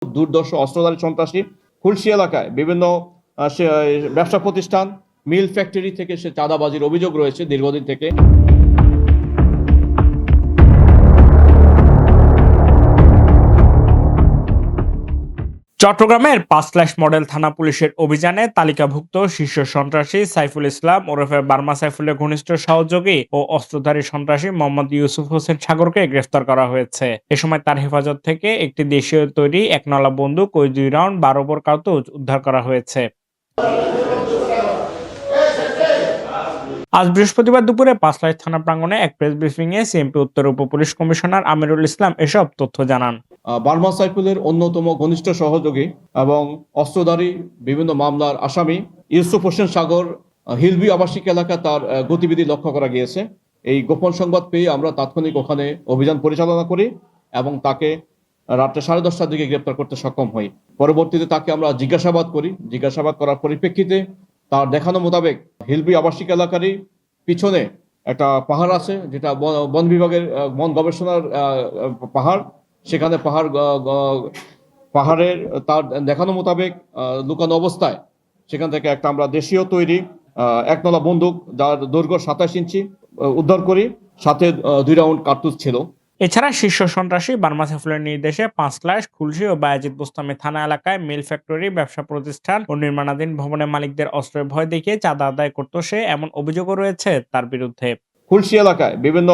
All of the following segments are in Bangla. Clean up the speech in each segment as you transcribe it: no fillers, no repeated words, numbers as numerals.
দুর্ধর্ষ অস্ত্রধারী সন্ত্রাসী খুলশী এলাকায় বিভিন্ন ব্যবসা প্রতিষ্ঠান, মিল ফ্যাক্টরি থেকে সে চাঁদাবাজির অভিযোগ রয়েছে দীর্ঘদিন থেকে। চট্টগ্রামের ৫ মডেল থানা পুলিশের অভিযানে তালিকাভুক্ত শীর্ষ সন্ত্রাসী সাইফুল ইসলাম ওরফে বার্মা সাইফুলের ঘনিষ্ঠ সহযোগী ও অস্ত্রধারী সন্ত্রাসী মোহাম্মদ ইউসুফ হোসেন সাগরকে গ্রেফতার করা হয়েছে। এ সময় তার হেফাজত থেকে একটি দেশীয় তৈরি একনলা বন্দুক ও ২ রাউন্ড ১২ বোর কার্তুজ উদ্ধার করা হয়েছে। আজ বৃহস্পতিবার দুপুরে ৫ থানা প্রাঙ্গণে এক প্রেস ব্রিফিংয়ে সিএমপি উত্তর উপ-পুলিশ কমিশনার আমিরুল ইসলাম এসব তথ্য জানান। বার্মা সাইফুলের অন্যতম ঘনিষ্ঠ সহযোগী এবং অস্ত্রধারী বিভিন্ন মামলার আসামি ইউসুফ হোসেন সাগর হিলবি আবাসিক এলাকা তার গতিবিধি লক্ষ্য করা গিয়েছে। এই গোপন সংবাদ পেয়ে আমরা তাৎক্ষণিক ওখানে অভিযান পরিচালনা করি এবং তাকে রাত্রে 10:30টার দিকে গ্রেপ্তার করতে সক্ষম হই। পরবর্তীতে তাকে আমরা জিজ্ঞাসাবাদ করি। জিজ্ঞাসাবাদ করার পরিপ্রেক্ষিতে তার দেখানো মোতাবেক হিলবি আবাসিক এলাকারই পিছনে একটা পাহাড় আছে, যেটা বন বিভাগের বন গবেষণার পাহাড়। সেখানে পাহাড়ের তার দেখানো মোতাবেক লুকানো অবস্থায় সেখান থেকে একটা আমরা দেশীয় তৈরি একনলা বন্দুক, যার দৈর্ঘ্য ২৭ ইঞ্চি উদ্ধার করি। সাথে ২ রাউন্ড কার্তুজ ছিল। এছাড়া শীর্ষ সন্ত্রাসী বার্মা সাইফুলের নির্দেশে ৫ খুলশী ও বায়েজিদ বোস্তামি থানা এলাকায় মিল ফ্যাক্টরি, ব্যবসা প্রতিষ্ঠান ও নির্মাণাধীন ভবনের মালিকদের অস্ত্রের ভয় দেখিয়ে চাঁদা আদায় করত সে, এমন অভিযোগও রয়েছে তার বিরুদ্ধে। খুলশী এলাকায় বিভিন্ন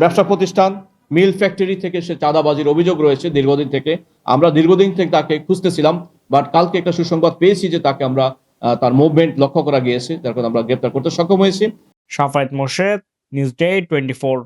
ব্যবসা প্রতিষ্ঠান, মিল ফ্যাক্টরি থেকে সে চাঁদাবাজির অভিযোগ রয়েছে দীর্ঘদিন থেকে। আমরা দীর্ঘদিন থেকে তাকে খুঁজতেছিলাম, বাট কালকে একটা সুসংবাদ পেয়েছি যে তাকে আমরা তার মুভমেন্ট লক্ষ্য করা গিয়েছে, যার কারণে আমরা গ্রেপ্তার করতে সক্ষম হয়েছি। Shafayet Morshed, news day 24।